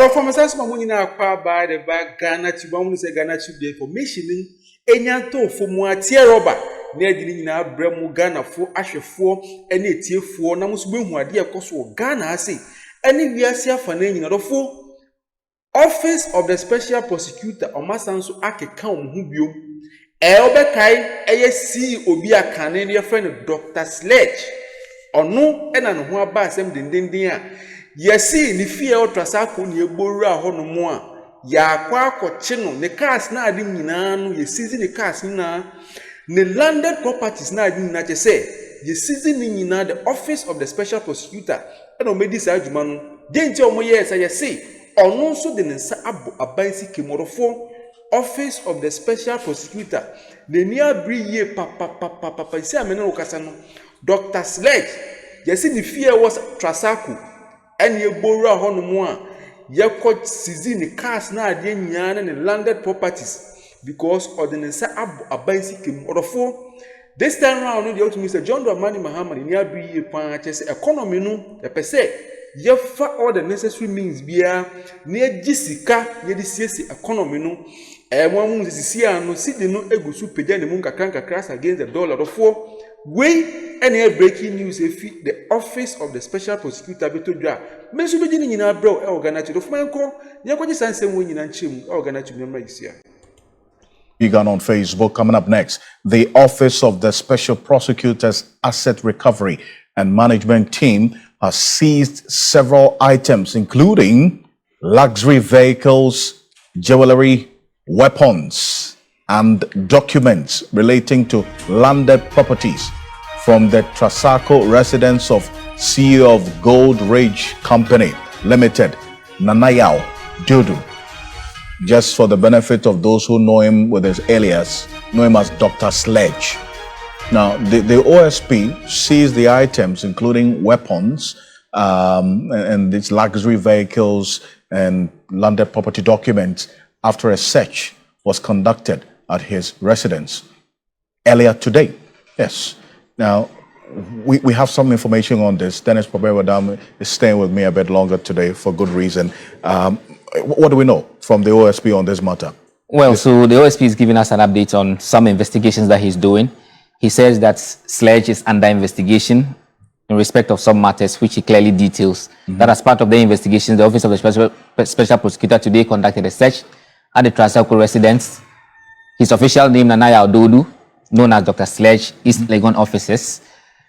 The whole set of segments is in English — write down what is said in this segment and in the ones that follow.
Or from a sense, Mamuna acquired by the back Ghanatube, one say Ghanatube information Enyanto for Moatia Roba, near the Nina Bremu Ghana for Asher 4, any tier 4, Namus Bumwa, dear Coso Ghana, say, any Viasia Fanning or 4. Office of the Special Prosecutor or Masanso Ake Kaum Hubio, Elbekai, ASC Obia Canadian friend Dr. Sledge, or no, and an who basem dindia. Yesi, ni fear or Trasako, ye Bora Honomoa, Ya Quaco Chino, the cars na dinano, ye season the cars na, the landed properties na dinate say, ye season in the Office of the Special Prosecutor, and on Medis Ajumanu, Danger Moyes, I say. Ono so de nsa abo abansi kemorofo Office of the Special Prosecutor the near briye papa isi amene okasa no Dr. Sledge yesi ni fear was Trasaku ene ebora ho no mu a yakọ sizi ni cars na ade nyana ne landed properties because of the nsa abo abansi kemorofo. This time round the ultimate Mr. John Dramani Mahama ni abriye pan chese economy no e pese yefa all the necessary means bia near jisika ye the CSC economy no one sisia no sidi no egusu peja ne mun kakran crash against the dollar of 4 way any breaking news efi the Office of the Special Prosecutor betodwa me so beji ni nyina bro e Ghanatube of manko ye kwaji sansem wo nyina nchim e Ghanatube nyama isia. Begun on Facebook. Coming up next, the Office of the Special Prosecutor's Asset Recovery and Management Team has seized several items, including luxury vehicles, jewelry, weapons, and documents relating to landed properties from the Trasaco residence of CEO of Gold Ridge Company Limited, Nanayao Dudu. Just for the benefit of those who know him with his alias, know him as Dr. Sledge. Now, the OSP seized the items, including weapons and these luxury vehicles and landed property documents, after a search was conducted at his residence earlier today. Yes. Now, we have some information on this. Dennis Pobewodam is staying with me a bit longer today for good reason. What do we know from the OSP on this matter? Well, so the OSP is giving us an update on some investigations that he's doing. He says that Sledge is under investigation in respect of some matters, which he clearly details. That as part of the investigation, the Office of the Special Prosecutor today conducted a search at the Trasaco residence. His official name, Nanaya Ododu, known as Dr. Sledge, East Legon offices.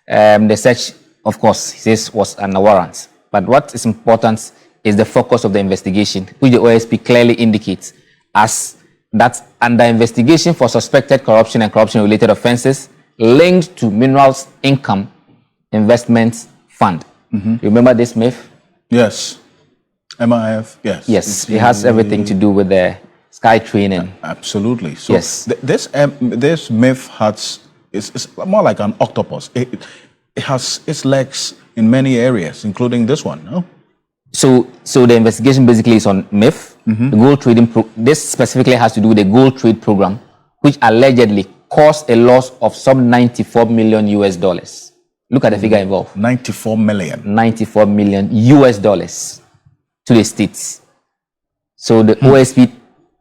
The search, of course, he says was under warrant. But what is important is the focus of the investigation, which the OSP clearly indicates as that under investigation for suspected corruption and corruption-related offenses linked to Minerals Income Investment Fund. Remember this myth? Yes. MIF, yes. Yes, it has everything to do with the sky training. Absolutely. So yes. This myth is more like an octopus. It has its legs in many areas, including this one, no? So the investigation basically is on MIF, the gold trading. This specifically has to do with the gold trade program, which allegedly caused a loss of some $94 million US. Look at the figure involved. 94 million. 94 million US dollars to the states. So the OSP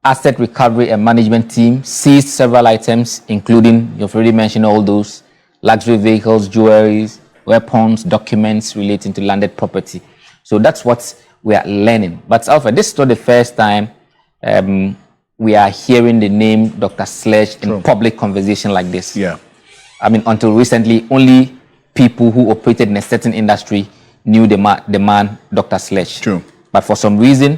Asset Recovery and Management Team seized several items, including, you've already mentioned all those, luxury vehicles, jewelry, weapons, documents relating to landed property. So that's what we are learning. But Alfred, this is not the first time we are hearing the name Dr. Sledge in public conversation like this. Yeah. I mean, until recently, only people who operated in a certain industry knew the man Dr. Sledge. True. But for some reason,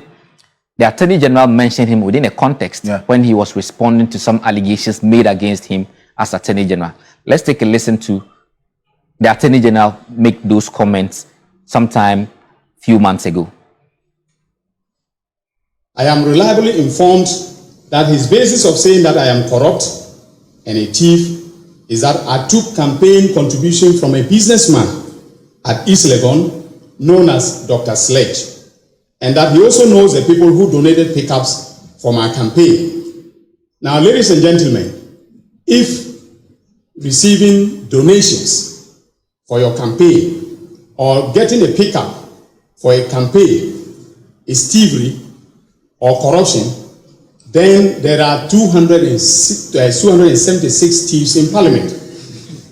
the Attorney General mentioned him within a context when he was responding to some allegations made against him as Attorney General. Let's take a listen to the Attorney General make those comments sometime few months ago. I am reliably informed that his basis of saying that I am corrupt and a thief is that I took campaign contribution from a businessman at East Legon known as Dr. Sledge, and that he also knows the people who donated pickups for my campaign. Now, ladies and gentlemen, if receiving donations for your campaign or getting a pickup for a campaign is thievery, or corruption, then there are 276 thieves in Parliament,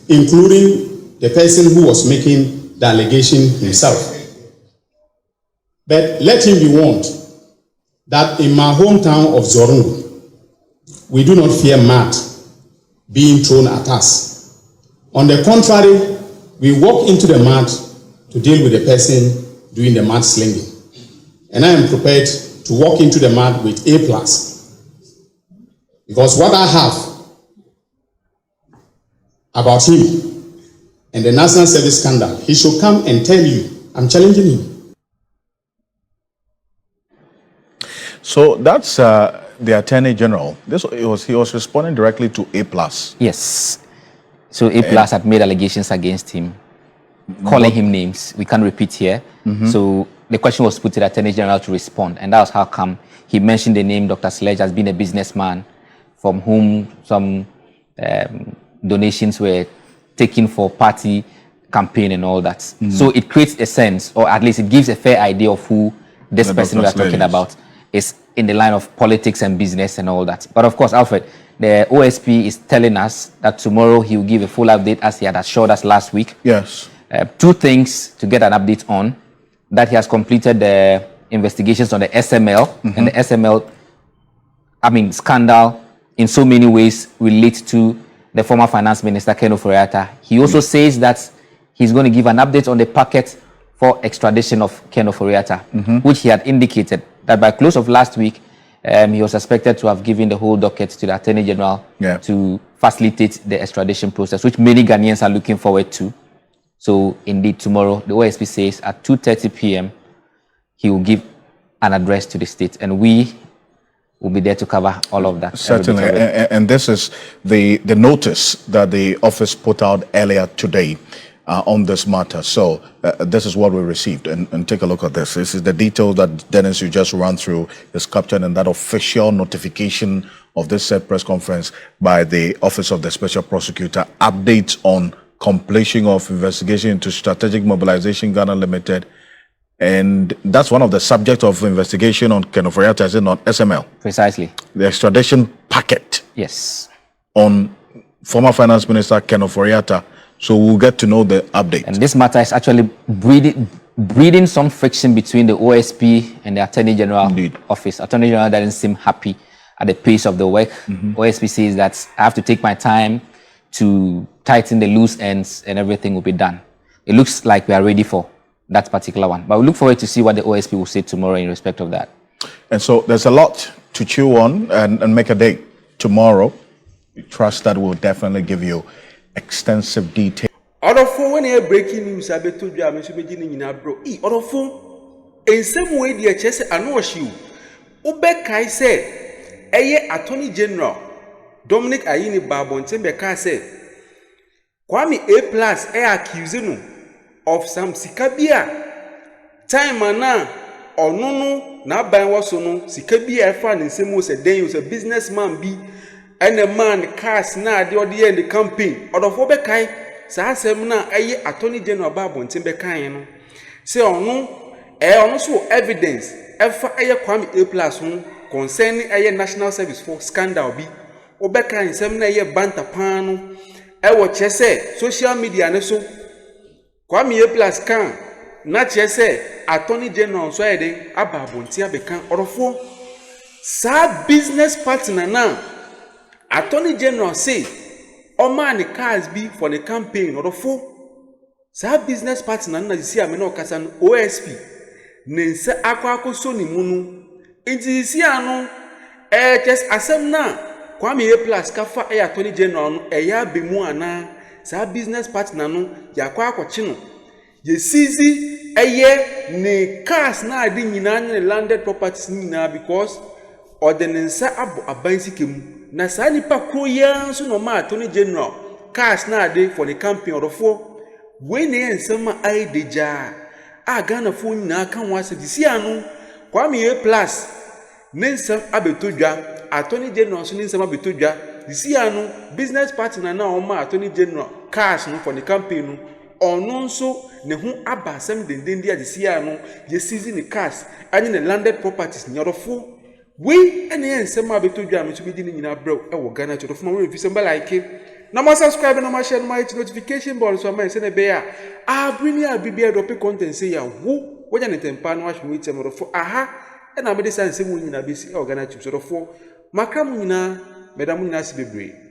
including the person who was making the allegation himself. But let him be warned that in my hometown of Zorungu, we do not fear mud being thrown at us. On the contrary, we walk into the mud to deal with the person doing the mud slinging. And I am prepared to walk into the mud with A+. Because what I have about him and the National Service scandal, he should come and tell you. I'm challenging him. So that's the Attorney General. He was responding directly to A+. Yes. So A+ had made allegations against him, calling him names. We can't repeat here. So the question was put to the Attorney General to respond, and that was how come he mentioned the name Dr. Sledge as being a businessman from whom some donations were taken for party campaign and all that. So it creates a sense, or at least it gives a fair idea of who this person we are talking about is in the line of politics and business and all that. But of course, Alfred, the OSP is telling us that tomorrow he will give a full update, as he had assured us last week. Yes. 2 things to get an update on: that he has completed the investigations on the SML, and the SML, scandal in so many ways relates to the former finance minister, Ken Ofori-Atta. He also says that he's going to give an update on the packet for extradition of Ken Ofori-Atta, which he had indicated that by close of last week, he was expected to have given the whole docket to the Attorney General to facilitate the extradition process, which many Ghanaians are looking forward to. So indeed, tomorrow, the OSP says at 2:30 p.m., he will give an address to the state, and we will be there to cover all of that. Certainly, and this is the notice that the office put out earlier today on this matter. So this is what we received, and take a look at this. This is the detail that Dennis, you just ran through, is captured in that official notification of this said press conference by the Office of the Special Prosecutor. Updates on completion of investigation into Strategic Mobilization Ghana Limited. And that's one of the subjects of investigation on Ken Ofori-Atta, is it not? SML. Precisely. The extradition packet. Yes. On former Finance Minister Ken Ofori-Atta. So we'll get to know the update. And this matter is actually breeding some friction between the OSP and the Attorney General office. Attorney General doesn't seem happy at the pace of the work. OSP says that I have to take my time to tighten the loose ends and everything will be done. It looks like we are ready for that particular one. But we look forward to see what the OSP will say tomorrow in respect of that. And so there's a lot to chew on and make a date tomorrow. We trust that we'll definitely give you extensive detail. Orofo, when you're breaking news, I bet to you, I'm beginning in a bro. Orofo, in some way, the chess, I know you. Ubekai said, Attorney General Dominic Ayini Babonte Beka said, Kwame A+ accusing of some sikabia. Time na or no na ban was no sikabia fan in same was a day was a businessman be and a man cast na the other in the campaign. Or of Obekai, Sasem na Attorney General Babonte Beka no. Say no, so evidence. Efa Kwame A+ concerning National Service for scandal be. Obeka in some na banta pano. Chese social media ne so. Kwame A+ can na chese Attorney General so ede ababonti abekan orofo. Sa business partner na Attorney General say o man the cars be for the campaign orofo. Sa business partner na disi amena okasa no OSP nense akwa so ni munu. Inti disi ano just asem na Kwame A+ kafa Attorney General no eya bemu ana sa business partner no yakwa akwachi no ye seize ne cars na adi nyina ne landed properties nyina because ordinance abo abansikemu na sa nipa kroya so no ma Attorney General cars na adi for the campaign orofo we ne ensema ai deja Ghana fo nyina kan wase disi anu Kwame A+ nensem abetodwa Attorney General so nensem abetodwa disi anu business partner na o ma Attorney General cash no for the campaign no ono nso ne hu abasem dendende a disi anu ye seize ne cars ani ne landed properties nyorofo we and the nsɛm a beto dwa me so be di nyina bro e wo Ghana to fo ma we fi sɛ like na ma subscribe na ma share na ma hit notification bell so ma sɛ na be a bring a bibia drop content say ya wo wonya ne tempa no ahwe item ro fo aha e na me de san sɛ wo nyina be si e Ghana to so fo makra mu nyina meda mu nyina se bebre